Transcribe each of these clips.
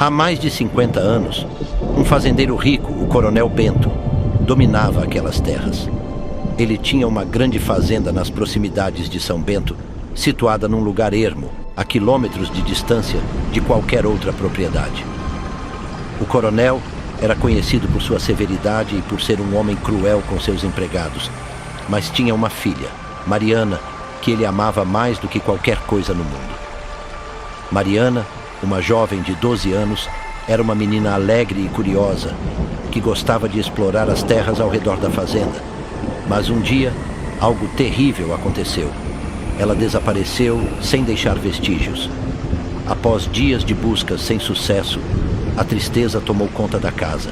Há mais de 50 anos, um fazendeiro rico, o Coronel Bento, dominava aquelas terras. Ele tinha uma grande fazenda nas proximidades de São Bento, situada num lugar ermo, a quilômetros de distância de qualquer outra propriedade. O coronel era conhecido por sua severidade e por ser um homem cruel com seus empregados, mas tinha uma filha, Mariana, que ele amava mais do que qualquer coisa no mundo. Mariana, uma jovem de 12 anos, era uma menina alegre e curiosa, que gostava de explorar as terras ao redor da fazenda. Mas um dia, algo terrível aconteceu. Ela desapareceu sem deixar vestígios. Após dias de busca sem sucesso, a tristeza tomou conta da casa.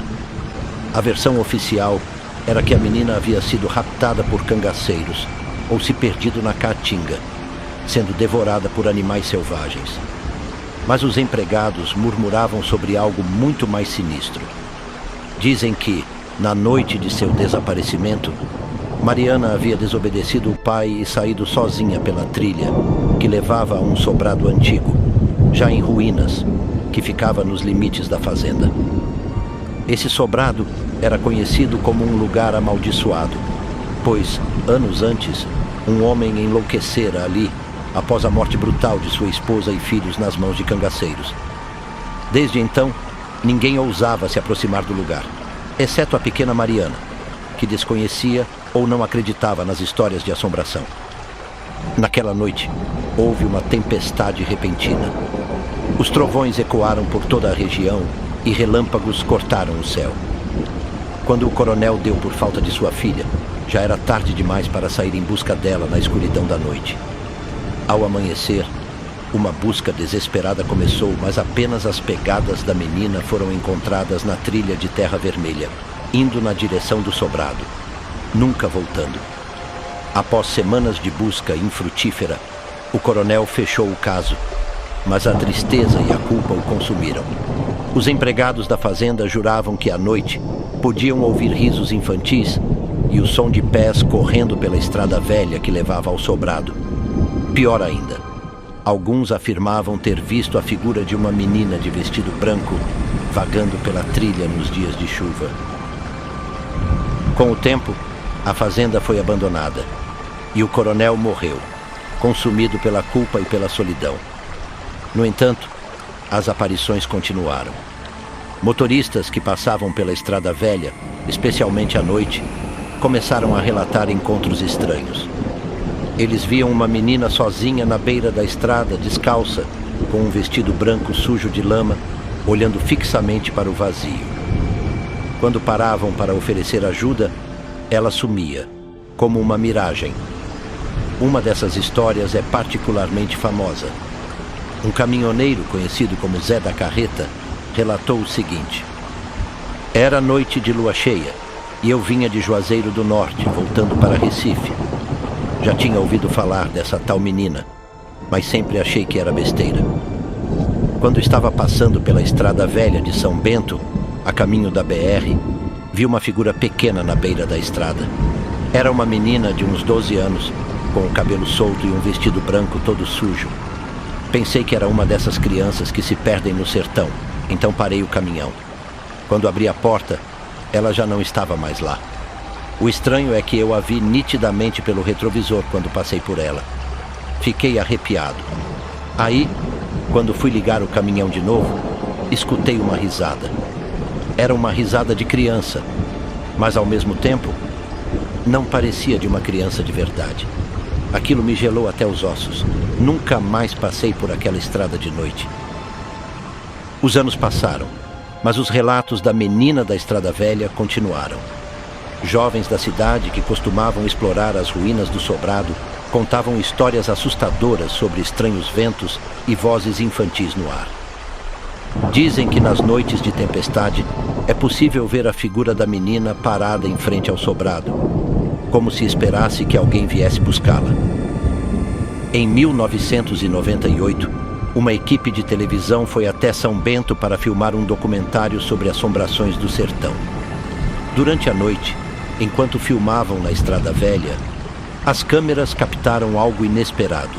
A versão oficial era que a menina havia sido raptada por cangaceiros ou se perdido na caatinga, sendo devorada por animais selvagens. Mas os empregados murmuravam sobre algo muito mais sinistro. Dizem que, na noite de seu desaparecimento, Mariana havia desobedecido o pai e saído sozinha pela trilha que levava a um sobrado antigo, já em ruínas, que ficava nos limites da fazenda. Esse sobrado era conhecido como um lugar amaldiçoado, pois, anos antes, um homem enlouquecera ali após a morte brutal de sua esposa e filhos nas mãos de cangaceiros. Desde então, ninguém ousava se aproximar do lugar, exceto a pequena Mariana, que desconhecia ou não acreditava nas histórias de assombração. Naquela noite, houve uma tempestade repentina. Os trovões ecoaram por toda a região e relâmpagos cortaram o céu. Quando o coronel deu por falta de sua filha, já era tarde demais para sair em busca dela na escuridão da noite. Ao amanhecer, uma busca desesperada começou, mas apenas as pegadas da menina foram encontradas na trilha de terra vermelha, indo na direção do sobrado, nunca voltando. Após semanas de busca infrutífera, o coronel fechou o caso, mas a tristeza e a culpa o consumiram. Os empregados da fazenda juravam que à noite podiam ouvir risos infantis e o som de pés correndo pela estrada velha que levava ao sobrado. Pior ainda, alguns afirmavam ter visto a figura de uma menina de vestido branco vagando pela trilha nos dias de chuva. Com o tempo, a fazenda foi abandonada e o coronel morreu, consumido pela culpa e pela solidão. No entanto, as aparições continuaram. Motoristas que passavam pela estrada velha, especialmente à noite, começaram a relatar encontros estranhos. Eles viam uma menina sozinha na beira da estrada, descalça, com um vestido branco sujo de lama, olhando fixamente para o vazio. Quando paravam para oferecer ajuda, ela sumia, como uma miragem. Uma dessas histórias é particularmente famosa. Um caminhoneiro conhecido como Zé da Carreta relatou o seguinte: era noite de lua cheia e eu vinha de Juazeiro do Norte, voltando para Recife. Já tinha ouvido falar dessa tal menina, mas sempre achei que era besteira. Quando estava passando pela estrada velha de São Bento, a caminho da BR, vi uma figura pequena na beira da estrada. Era uma menina de uns 12 anos, com o cabelo solto e um vestido branco todo sujo. Pensei que era uma dessas crianças que se perdem no sertão, então parei o caminhão. Quando abri a porta, ela já não estava mais lá. O estranho é que eu a vi nitidamente pelo retrovisor quando passei por ela. Fiquei arrepiado. Aí, quando fui ligar o caminhão de novo, escutei uma risada. Era uma risada de criança, mas ao mesmo tempo, não parecia de uma criança de verdade. Aquilo me gelou até os ossos. Nunca mais passei por aquela estrada de noite. Os anos passaram, mas os relatos da menina da estrada velha continuaram. Jovens da cidade que costumavam explorar as ruínas do sobrado contavam histórias assustadoras sobre estranhos ventos e vozes infantis no ar. Dizem que nas noites de tempestade é possível ver a figura da menina parada em frente ao sobrado, como se esperasse que alguém viesse buscá-la. Em 1998, uma equipe de televisão foi até São Bento para filmar um documentário sobre assombrações do sertão. Durante a noite, enquanto filmavam na estrada velha, as câmeras captaram algo inesperado.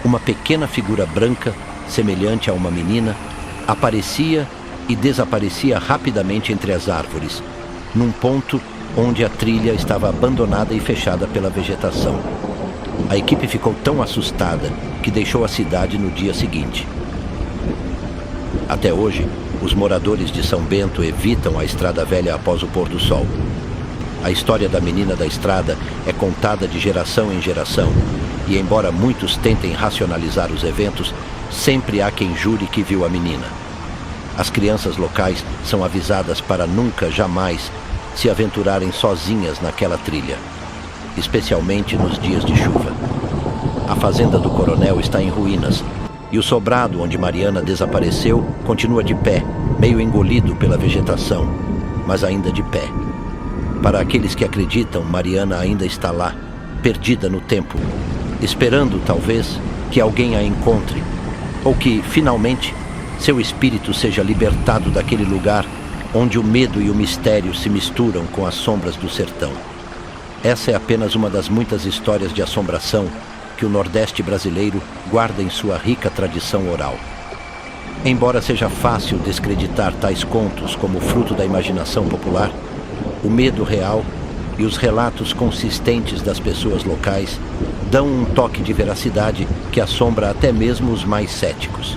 Uma pequena figura branca, semelhante a uma menina, Aparecia e desaparecia rapidamente entre as árvores, num ponto onde a trilha estava abandonada e fechada pela vegetação. A equipe ficou tão assustada que deixou a cidade no dia seguinte. Até hoje, os moradores de São Bento evitam a Estrada Velha após o pôr do sol. A história da menina da estrada é contada de geração em geração, e embora muitos tentem racionalizar os eventos, sempre há quem jure que viu a menina. As crianças locais são avisadas para nunca, jamais, se aventurarem sozinhas naquela trilha, especialmente nos dias de chuva. A fazenda do coronel está em ruínas, e o sobrado onde Mariana desapareceu continua de pé, meio engolido pela vegetação, mas ainda de pé. Para aqueles que acreditam, Mariana ainda está lá, perdida no tempo, esperando, talvez, que alguém a encontre, ou que, finalmente, seu espírito seja libertado daquele lugar onde o medo e o mistério se misturam com as sombras do sertão. Essa é apenas uma das muitas histórias de assombração que o Nordeste brasileiro guarda em sua rica tradição oral. Embora seja fácil descreditar tais contos como fruto da imaginação popular, o medo real e os relatos consistentes das pessoas locais dão um toque de veracidade que assombra até mesmo os mais céticos.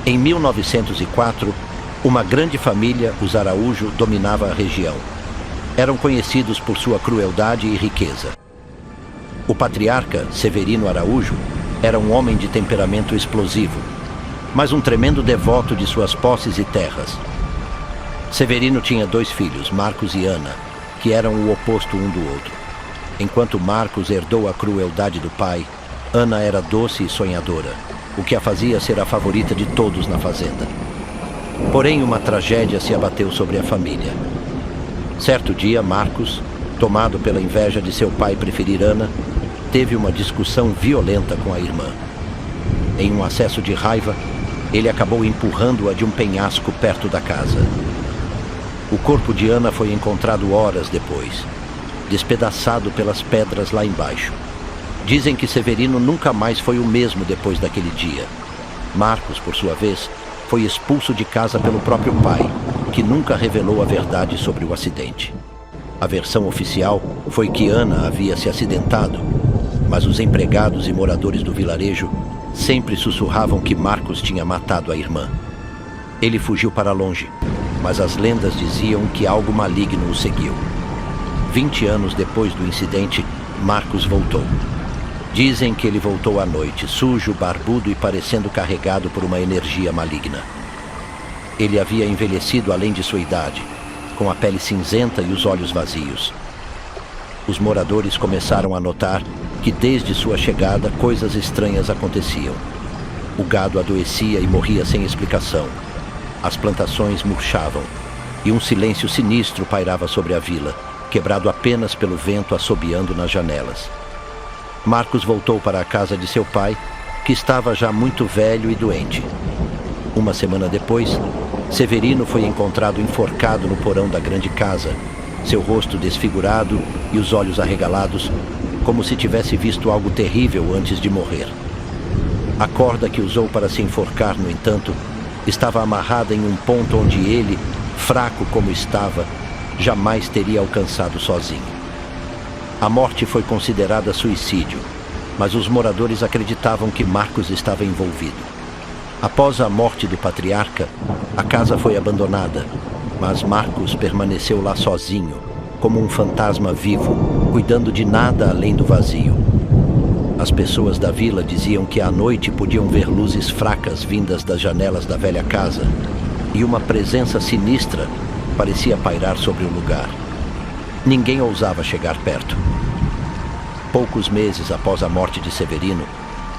Em 1904, uma grande família, os Araújo, dominava a região. Eram conhecidos por sua crueldade e riqueza. O patriarca, Severino Araújo, era um homem de temperamento explosivo, mas um tremendo devoto de suas posses e terras. Severino tinha 2 filhos, Marcos e Ana, que eram o oposto um do outro. Enquanto Marcos herdou a crueldade do pai, Ana era doce e sonhadora, o que a fazia ser a favorita de todos na fazenda. Porém, uma tragédia se abateu sobre a família. Certo dia, Marcos, tomado pela inveja de seu pai preferir Ana, teve uma discussão violenta com a irmã. Em um acesso de raiva, ele acabou empurrando-a de um penhasco perto da casa. O corpo de Ana foi encontrado horas depois, despedaçado pelas pedras lá embaixo. Dizem que Severino nunca mais foi o mesmo depois daquele dia. Marcos, por sua vez, foi expulso de casa pelo próprio pai, que nunca revelou a verdade sobre o acidente. A versão oficial foi que Ana havia se acidentado, mas os empregados e moradores do vilarejo sempre sussurravam que Marcos tinha matado a irmã. Ele fugiu para longe, mas as lendas diziam que algo maligno o seguiu. 20 anos depois do incidente, Marcos voltou. Dizem que ele voltou à noite, sujo, barbudo e parecendo carregado por uma energia maligna. Ele havia envelhecido além de sua idade, com a pele cinzenta e os olhos vazios. Os moradores começaram a notar que desde sua chegada coisas estranhas aconteciam. O gado adoecia e morria sem explicação. As plantações murchavam e um silêncio sinistro pairava sobre a vila, quebrado apenas pelo vento assobiando nas janelas. Marcos voltou para a casa de seu pai, que estava já muito velho e doente. Uma semana depois, Severino foi encontrado enforcado no porão da grande casa, seu rosto desfigurado e os olhos arregalados, como se tivesse visto algo terrível antes de morrer. A corda que usou para se enforcar, no entanto, estava amarrada em um ponto onde ele, fraco como estava, jamais teria alcançado sozinho. A morte foi considerada suicídio, mas os moradores acreditavam que Marcos estava envolvido. Após a morte do patriarca, a casa foi abandonada, mas Marcos permaneceu lá sozinho, como um fantasma vivo, cuidando de nada além do vazio. As pessoas da vila diziam que à noite podiam ver luzes fracas vindas das janelas da velha casa, e uma presença sinistra parecia pairar sobre o lugar. Ninguém ousava chegar perto. Poucos meses após a morte de Severino,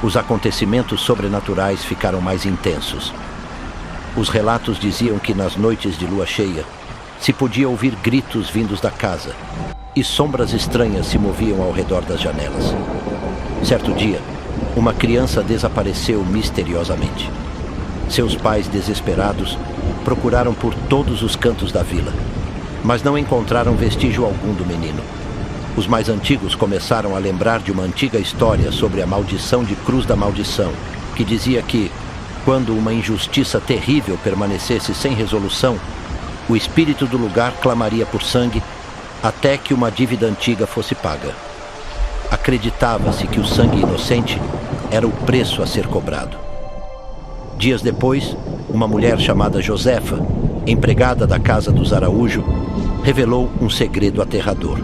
os acontecimentos sobrenaturais ficaram mais intensos. Os relatos diziam que nas noites de lua cheia se podia ouvir gritos vindos da casa e sombras estranhas se moviam ao redor das janelas. Certo dia, uma criança desapareceu misteriosamente. Seus pais, desesperados, procuraram por todos os cantos da vila, mas não encontraram vestígio algum do menino. Os mais antigos começaram a lembrar de uma antiga história sobre a maldição de Cruz da Maldição, que dizia que, quando uma injustiça terrível permanecesse sem resolução, o espírito do lugar clamaria por sangue até que uma dívida antiga fosse paga. Acreditava-se que o sangue inocente era o preço a ser cobrado. Dias depois, uma mulher chamada Josefa, empregada da casa dos Araújo, revelou um segredo aterrador.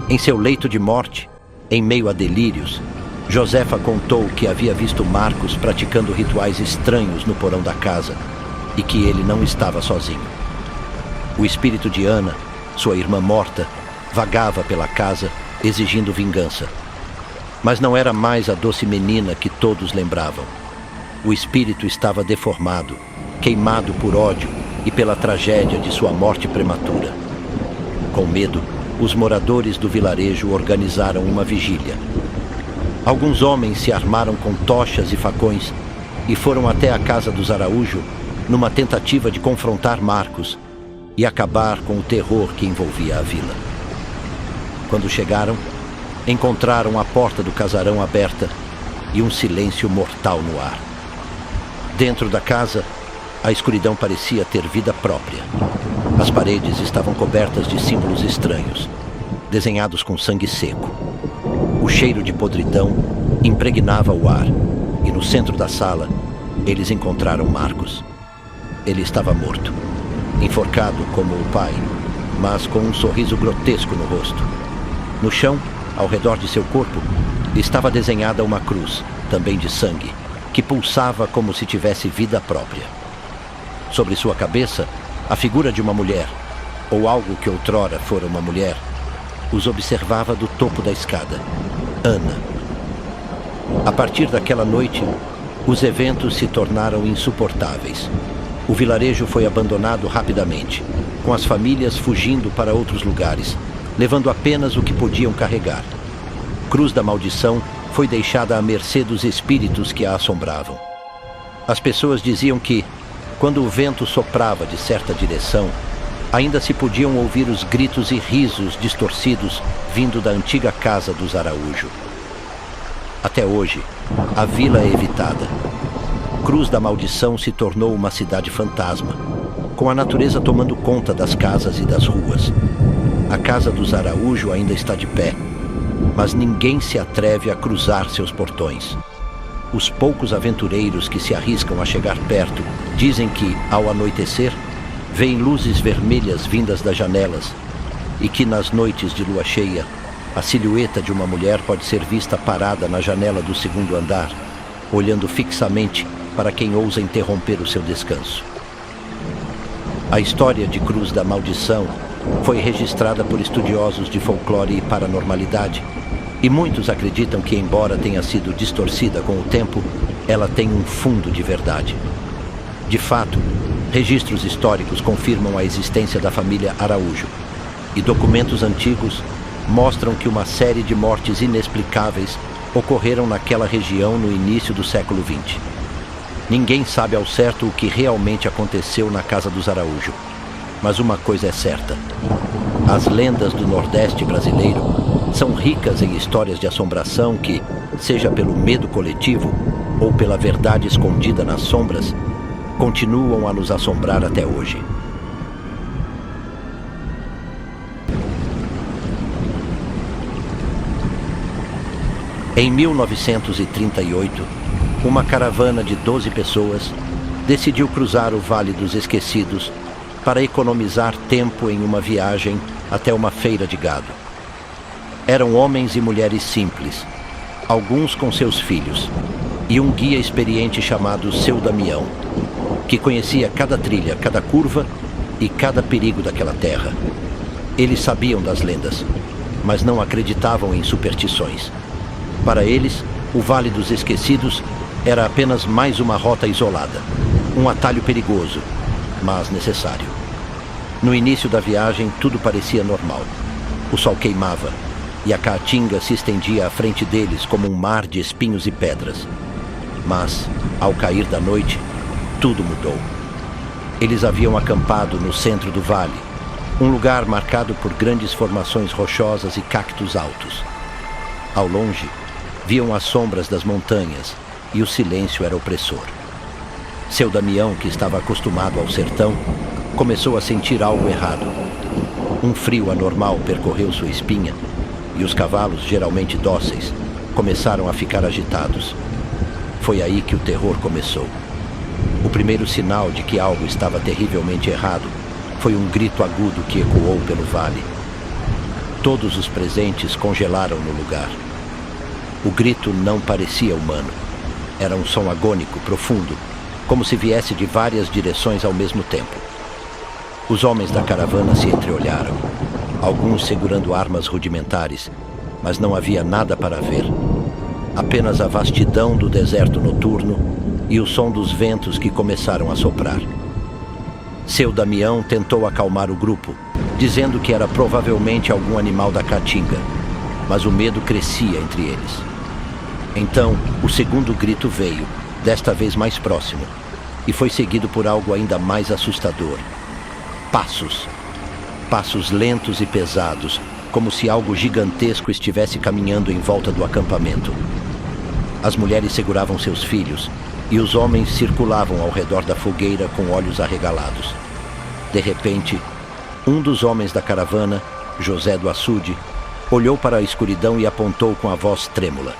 Em seu leito de morte, em meio a delírios, Josefa contou que havia visto Marcos praticando rituais estranhos no porão da casa e que ele não estava sozinho. O espírito de Ana, sua irmã morta, vagava pela casa exigindo vingança. Mas não era mais a doce menina que todos lembravam. O espírito estava deformado, queimado por ódio e pela tragédia de sua morte prematura. Com medo, os moradores do vilarejo organizaram uma vigília. Alguns homens se armaram com tochas e facões e foram até a casa dos Araújo numa tentativa de confrontar Marcos e acabar com o terror que envolvia a vila. Quando chegaram, encontraram a porta do casarão aberta e um silêncio mortal no ar. Dentro da casa, a escuridão parecia ter vida própria. As paredes estavam cobertas de símbolos estranhos, desenhados com sangue seco. O cheiro de podridão impregnava o ar, e no centro da sala, eles encontraram Marcos. Ele estava morto, enforcado como o pai, mas com um sorriso grotesco no rosto. No chão, ao redor de seu corpo, estava desenhada uma cruz, também de sangue, que pulsava como se tivesse vida própria. Sobre sua cabeça, a figura de uma mulher, ou algo que outrora fora uma mulher, os observava do topo da escada. Ana. A partir daquela noite, os eventos se tornaram insuportáveis. O vilarejo foi abandonado rapidamente, com as famílias fugindo para outros lugares, levando apenas o que podiam carregar. Cruz da Maldição foi deixada à mercê dos espíritos que a assombravam. As pessoas diziam que, quando o vento soprava de certa direção, ainda se podiam ouvir os gritos e risos distorcidos vindo da antiga casa dos Araújo. Até hoje, a vila é evitada. Cruz da Maldição se tornou uma cidade fantasma, com a natureza tomando conta das casas e das ruas. A casa dos Araújo ainda está de pé, mas ninguém se atreve a cruzar seus portões. Os poucos aventureiros que se arriscam a chegar perto dizem que, ao anoitecer, veem luzes vermelhas vindas das janelas e que, nas noites de lua cheia, a silhueta de uma mulher pode ser vista parada na janela do segundo andar, olhando fixamente para quem ousa interromper o seu descanso. A história de Cruz da Maldição foi registrada por estudiosos de folclore e paranormalidade, e muitos acreditam que, embora tenha sido distorcida com o tempo, ela tem um fundo de verdade. De fato, registros históricos confirmam a existência da família Araújo, e documentos antigos mostram que uma série de mortes inexplicáveis ocorreram naquela região no início do século XX. Ninguém sabe ao certo o que realmente aconteceu na casa dos Araújo, mas uma coisa é certa: as lendas do Nordeste brasileiro são ricas em histórias de assombração que, seja pelo medo coletivo ou pela verdade escondida nas sombras, continuam a nos assombrar até hoje. Em 1938, uma caravana de 12 pessoas decidiu cruzar o Vale dos Esquecidos para economizar tempo em uma viagem até uma feira de gado. Eram homens e mulheres simples, alguns com seus filhos, e um guia experiente chamado Seu Damião, que conhecia cada trilha, cada curva e cada perigo daquela terra. Eles sabiam das lendas, mas não acreditavam em superstições. Para eles, o Vale dos Esquecidos era apenas mais uma rota isolada, um atalho perigoso, mas necessário. No início da viagem, tudo parecia normal. O sol queimava e a caatinga se estendia à frente deles como um mar de espinhos e pedras. Mas, ao cair da noite, tudo mudou. Eles haviam acampado no centro do vale, Um lugar marcado por grandes formações rochosas e cactos altos. Ao longe, viam as sombras das montanhas e o silêncio era opressor. Seu Damião, que estava acostumado ao sertão, começou a sentir algo errado. Um frio anormal percorreu sua espinha e os cavalos, geralmente dóceis, começaram a ficar agitados. Foi aí que o terror começou. O primeiro sinal de que algo estava terrivelmente errado foi um grito agudo que ecoou pelo vale. Todos os presentes congelaram no lugar. O grito não parecia humano. Era um som agônico, profundo, como se viesse de várias direções ao mesmo tempo. Os homens da caravana se entreolharam, alguns segurando armas rudimentares, mas não havia nada para ver. Apenas a vastidão do deserto noturno e o som dos ventos que começaram a soprar. Seu Damião tentou acalmar o grupo, dizendo que era provavelmente algum animal da caatinga, mas o medo crescia entre eles. Então, o segundo grito veio, desta vez mais próximo, e foi seguido por algo ainda mais assustador. Passos. Passos lentos e pesados, como se algo gigantesco estivesse caminhando em volta do acampamento. As mulheres seguravam seus filhos, e os homens circulavam ao redor da fogueira com olhos arregalados. De repente, um dos homens da caravana, José do Açude, olhou para a escuridão e apontou com a voz trêmula.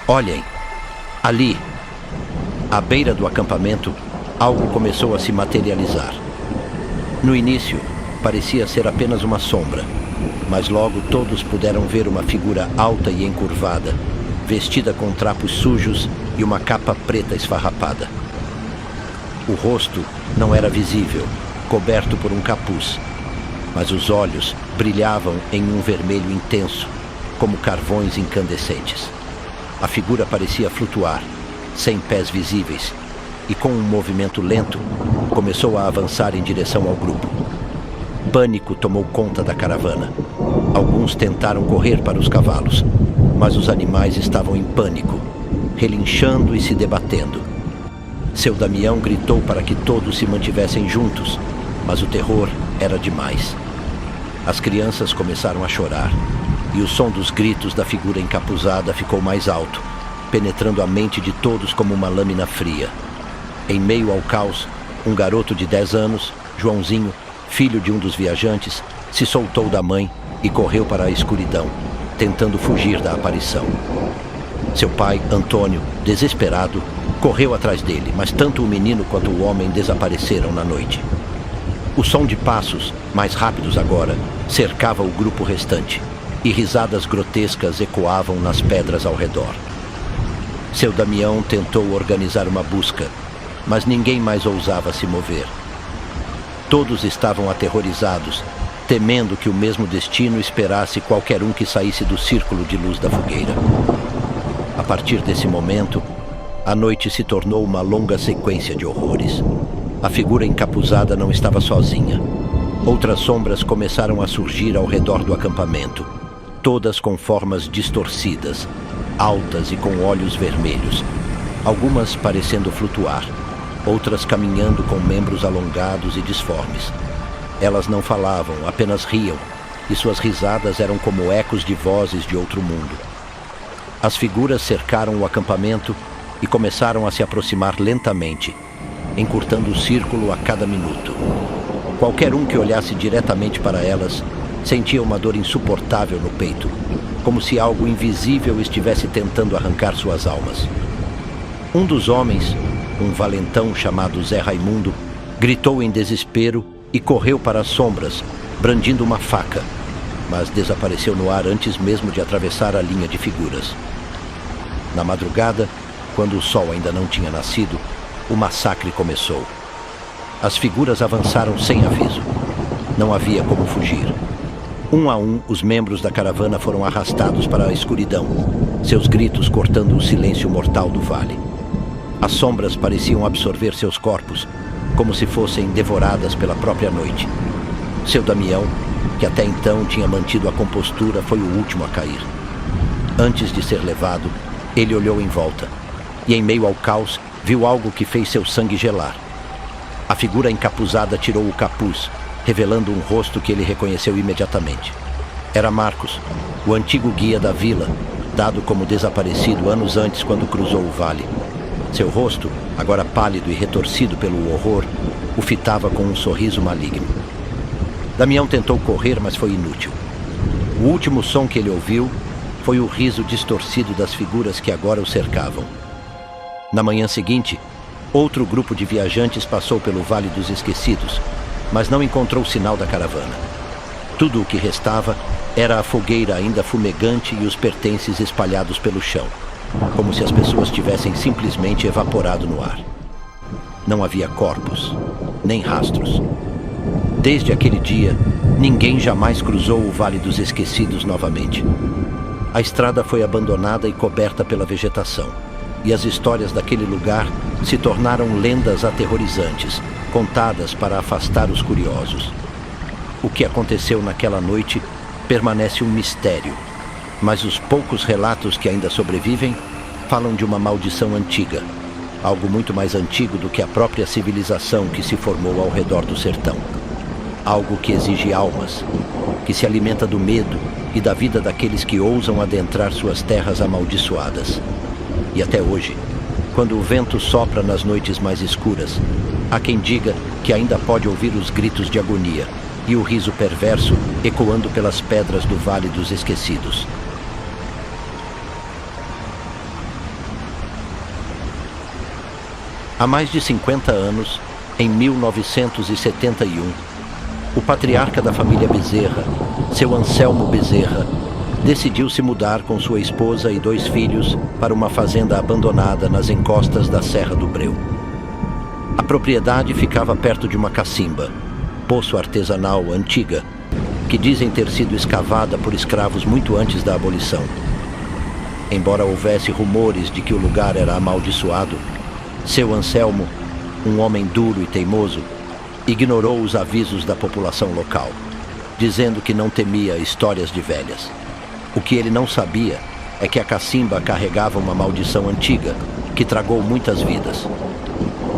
"Olhem! Ali!" À beira do acampamento, algo começou a se materializar. No início, parecia ser apenas uma sombra, mas logo todos puderam ver uma figura alta e encurvada, vestida com trapos sujos e uma capa preta esfarrapada. O rosto não era visível, coberto por um capuz, mas os olhos brilhavam em um vermelho intenso, como carvões incandescentes. A figura parecia flutuar, sem pés visíveis, e com um movimento lento, começou a avançar em direção ao grupo. Pânico tomou conta da caravana. Alguns tentaram correr para os cavalos, mas os animais estavam em pânico, relinchando e se debatendo. Seu Damião gritou para que todos se mantivessem juntos, mas o terror era demais. As crianças começaram a chorar, e o som dos gritos da figura encapuzada ficou mais alto, penetrando a mente de todos como uma lâmina fria. Em meio ao caos, um garoto de 10 anos, Joãozinho, filho de um dos viajantes, se soltou da mãe e correu para a escuridão, tentando fugir da aparição. Seu pai, Antônio, desesperado, correu atrás dele, mas tanto o menino quanto o homem desapareceram na noite. O som de passos, mais rápidos agora, cercava o grupo restante, e risadas grotescas ecoavam nas pedras ao redor. Seu Damião tentou organizar uma busca, mas ninguém mais ousava se mover. Todos estavam aterrorizados, temendo que o mesmo destino esperasse qualquer um que saísse do círculo de luz da fogueira. A partir desse momento, a noite se tornou uma longa sequência de horrores. A figura encapuzada não estava sozinha. Outras sombras começaram a surgir ao redor do acampamento, todas com formas distorcidas, altas e com olhos vermelhos, algumas parecendo flutuar, outras caminhando com membros alongados e disformes. Elas não falavam, apenas riam, e suas risadas eram como ecos de vozes de outro mundo. As figuras cercaram o acampamento e começaram a se aproximar lentamente, encurtando o círculo a cada minuto. Qualquer um que olhasse diretamente para elas sentia uma dor insuportável no peito, como se algo invisível estivesse tentando arrancar suas almas. Um dos homens, um valentão chamado Zé Raimundo, gritou em desespero e correu para as sombras, brandindo uma faca, mas desapareceu no ar antes mesmo de atravessar a linha de figuras. Na madrugada, quando o sol ainda não tinha nascido, o massacre começou. As figuras avançaram sem aviso. Não havia como fugir. Um a um, os membros da caravana foram arrastados para a escuridão, seus gritos cortando o silêncio mortal do vale. As sombras pareciam absorver seus corpos, como se fossem devoradas pela própria noite. Seu Damião, que até então tinha mantido a compostura, foi o último a cair. Antes de ser levado, ele olhou em volta, e em meio ao caos, viu algo que fez seu sangue gelar. A figura encapuzada tirou o capuz, revelando um rosto que ele reconheceu imediatamente. Era Marcos, o antigo guia da vila, dado como desaparecido anos antes quando cruzou o vale. Seu rosto, agora pálido e retorcido pelo horror, o fitava com um sorriso maligno. Damião tentou correr, mas foi inútil. O último som que ele ouviu foi o riso distorcido das figuras que agora o cercavam. Na manhã seguinte, outro grupo de viajantes passou pelo Vale dos Esquecidos, mas não encontrou sinal da caravana. Tudo o que restava era a fogueira ainda fumegante e os pertences espalhados pelo chão, como se as pessoas tivessem simplesmente evaporado no ar. Não havia corpos, nem rastros. Desde aquele dia, ninguém jamais cruzou o Vale dos Esquecidos novamente. A estrada foi abandonada e coberta pela vegetação, e as histórias daquele lugar se tornaram lendas aterrorizantes, contadas para afastar os curiosos. O que aconteceu naquela noite permanece um mistério, mas os poucos relatos que ainda sobrevivem falam de uma maldição antiga, algo muito mais antigo do que a própria civilização que se formou ao redor do sertão. Algo que exige almas, que se alimenta do medo e da vida daqueles que ousam adentrar suas terras amaldiçoadas. E até hoje, quando o vento sopra nas noites mais escuras, há quem diga que ainda pode ouvir os gritos de agonia e o riso perverso ecoando pelas pedras do Vale dos Esquecidos. Há mais de 50 anos, em 1971, o patriarca da família Bezerra, seu Anselmo Bezerra, decidiu se mudar com sua esposa e 2 filhos para uma fazenda abandonada nas encostas da Serra do Breu. A propriedade ficava perto de uma cacimba, poço artesanal antiga, que dizem ter sido escavada por escravos muito antes da abolição. Embora houvesse rumores de que o lugar era amaldiçoado, seu Anselmo, um homem duro e teimoso, ignorou os avisos da população local, dizendo que não temia histórias de velhas. O que ele não sabia é que a cacimba carregava uma maldição antiga que tragou muitas vidas.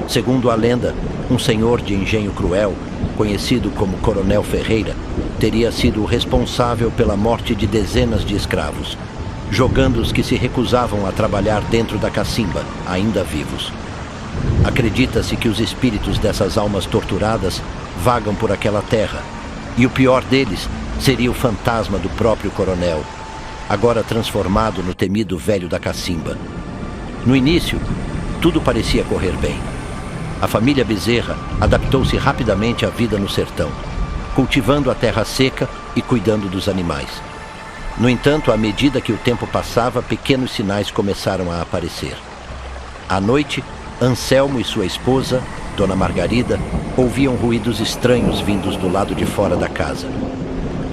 Segundo a lenda, um senhor de engenho cruel, conhecido como Coronel Ferreira, teria sido o responsável pela morte de dezenas de escravos, jogando os que se recusavam a trabalhar dentro da cacimba, ainda vivos. Acredita-se que os espíritos dessas almas torturadas vagam por aquela terra, e o pior deles seria o fantasma do próprio coronel, agora transformado no temido velho da cacimba. No início, tudo parecia correr bem. A família Bezerra adaptou-se rapidamente à vida no sertão, cultivando a terra seca e cuidando dos animais. No entanto, à medida que o tempo passava, pequenos sinais começaram a aparecer. À noite, Anselmo e sua esposa, Dona Margarida, ouviam ruídos estranhos vindos do lado de fora da casa.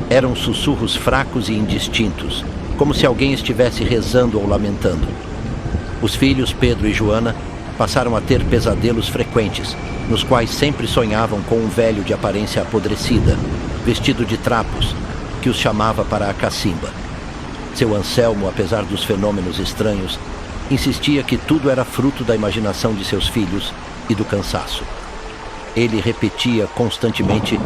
Eram sussurros fracos e indistintos, como se alguém estivesse rezando ou lamentando. Os filhos, Pedro e Joana, passaram a ter pesadelos frequentes, nos quais sempre sonhavam com um velho de aparência apodrecida, vestido de trapos, que os chamava para a cacimba. Seu Anselmo, apesar dos fenômenos estranhos, insistia que tudo era fruto da imaginação de seus filhos e do cansaço. Ele repetia constantemente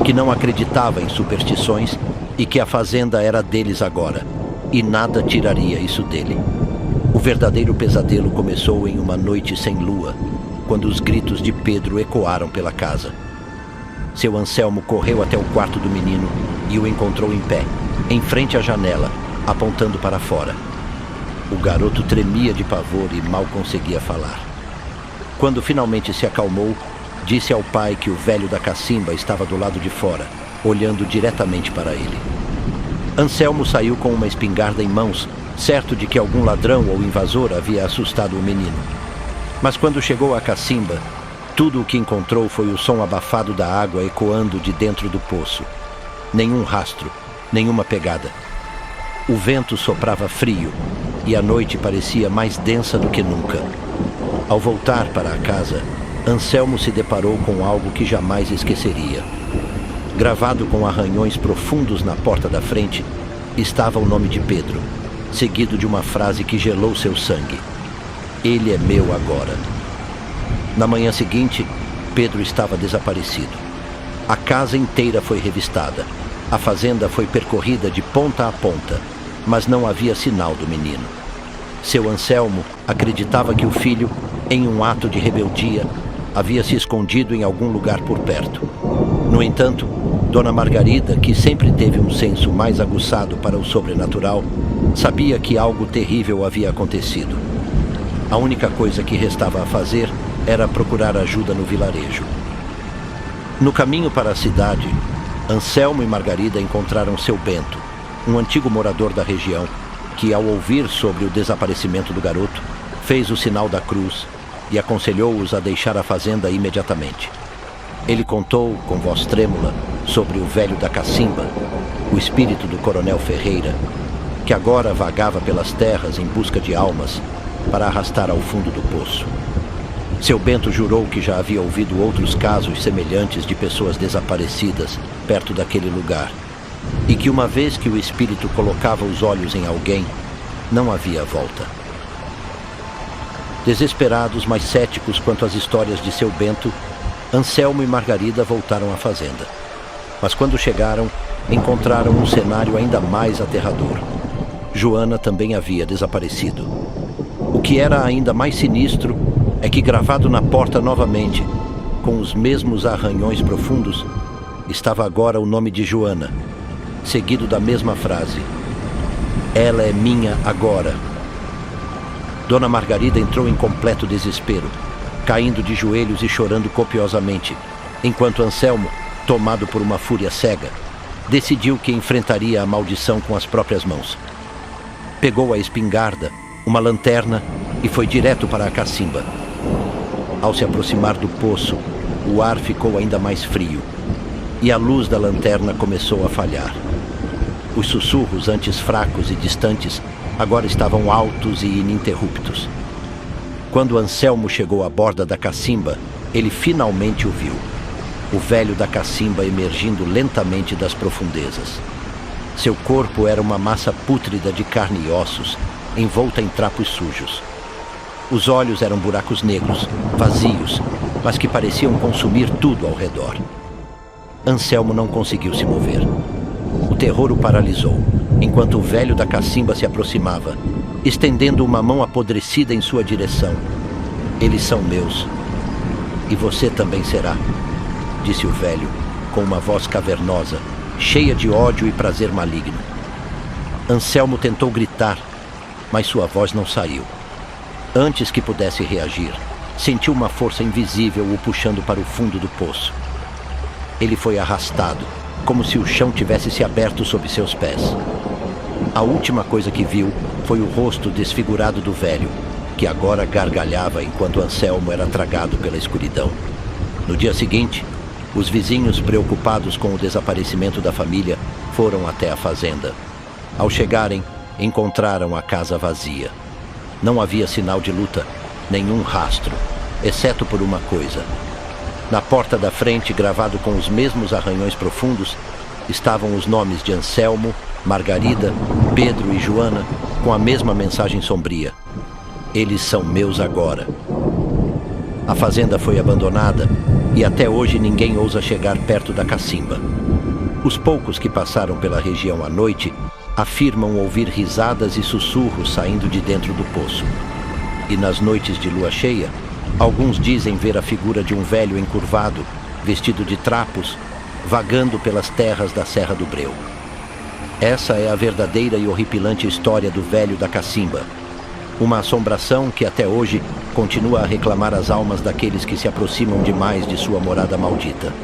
que não acreditava em superstições e que a fazenda era deles agora, e nada tiraria isso dele. O verdadeiro pesadelo começou em uma noite sem lua, quando os gritos de Pedro ecoaram pela casa. Seu Anselmo correu até o quarto do menino e o encontrou em pé, em frente à janela, apontando para fora. O garoto tremia de pavor e mal conseguia falar. Quando finalmente se acalmou, disse ao pai que o velho da cacimba estava do lado de fora, olhando diretamente para ele. Anselmo saiu com uma espingarda em mãos, certo de que algum ladrão ou invasor havia assustado o menino. Mas quando chegou à cacimba, tudo o que encontrou foi o som abafado da água ecoando de dentro do poço. Nenhum rastro, nenhuma pegada. O vento soprava frio e a noite parecia mais densa do que nunca. Ao voltar para a casa, Anselmo se deparou com algo que jamais esqueceria. Gravado com arranhões profundos na porta da frente, estava o nome de Pedro, seguido de uma frase que gelou seu sangue: "Ele é meu agora." Na manhã seguinte, Pedro estava desaparecido. A casa inteira foi revistada. A fazenda foi percorrida de ponta a ponta, mas não havia sinal do menino. Seu Anselmo acreditava que o filho, em um ato de rebeldia, havia se escondido em algum lugar por perto. No entanto, Dona Margarida, que sempre teve um senso mais aguçado para o sobrenatural, sabia que algo terrível havia acontecido. A única coisa que restava a fazer era procurar ajuda no vilarejo. No caminho para a cidade, Anselmo e Margarida encontraram seu Bento, um antigo morador da região, que, ao ouvir sobre o desaparecimento do garoto, fez o sinal da cruz e aconselhou-os a deixar a fazenda imediatamente. Ele contou, com voz trêmula, sobre o velho da cacimba, o espírito do coronel Ferreira, que agora vagava pelas terras em busca de almas para arrastar ao fundo do poço. Seu Bento jurou que já havia ouvido outros casos semelhantes de pessoas desaparecidas perto daquele lugar, e que uma vez que o espírito colocava os olhos em alguém, não havia volta. Desesperados, mas céticos quanto às histórias de seu Bento, Anselmo e Margarida voltaram à fazenda. Mas quando chegaram, encontraram um cenário ainda mais aterrador. Joana também havia desaparecido. O que era ainda mais sinistro é que, gravado na porta novamente, com os mesmos arranhões profundos, estava agora o nome de Joana, seguido da mesma frase: "Ela é minha agora." Dona Margarida entrou em completo desespero, caindo de joelhos e chorando copiosamente, enquanto Anselmo, tomado por uma fúria cega, decidiu que enfrentaria a maldição com as próprias mãos. Pegou a espingarda, uma lanterna e foi direto para a cacimba. Ao se aproximar do poço, o ar ficou ainda mais frio e a luz da lanterna começou a falhar. Os sussurros, antes fracos e distantes, agora estavam altos e ininterruptos. Quando Anselmo chegou à borda da cacimba, ele finalmente o viu. O velho da cacimba emergindo lentamente das profundezas. Seu corpo era uma massa pútrida de carne e ossos, envolta em trapos sujos. Os olhos eram buracos negros, vazios, mas que pareciam consumir tudo ao redor. Anselmo não conseguiu se mover. O terror o paralisou, enquanto o velho da cacimba se aproximava, estendendo uma mão apodrecida em sua direção. "Eles são meus, e você também será", disse o velho, com uma voz cavernosa, cheia de ódio e prazer maligno. Anselmo tentou gritar, mas sua voz não saiu. Antes que pudesse reagir, sentiu uma força invisível o puxando para o fundo do poço. Ele foi arrastado, como se o chão tivesse se aberto sob seus pés. A última coisa que viu foi o rosto desfigurado do velho, que agora gargalhava enquanto Anselmo era tragado pela escuridão. No dia seguinte, os vizinhos, preocupados com o desaparecimento da família, foram até a fazenda. Ao chegarem, encontraram a casa vazia. Não havia sinal de luta, nenhum rastro, exceto por uma coisa. Na porta da frente, gravado com os mesmos arranhões profundos, estavam os nomes de Anselmo, Margarida, Pedro e Joana, com a mesma mensagem sombria: "Eles são meus agora." A fazenda foi abandonada e até hoje ninguém ousa chegar perto da cacimba. Os poucos que passaram pela região à noite afirmam ouvir risadas e sussurros saindo de dentro do poço. E nas noites de lua cheia, alguns dizem ver a figura de um velho encurvado, vestido de trapos, vagando pelas terras da Serra do Breu. Essa é a verdadeira e horripilante história do velho da cacimba. Uma assombração que até hoje continua a reclamar as almas daqueles que se aproximam demais de sua morada maldita.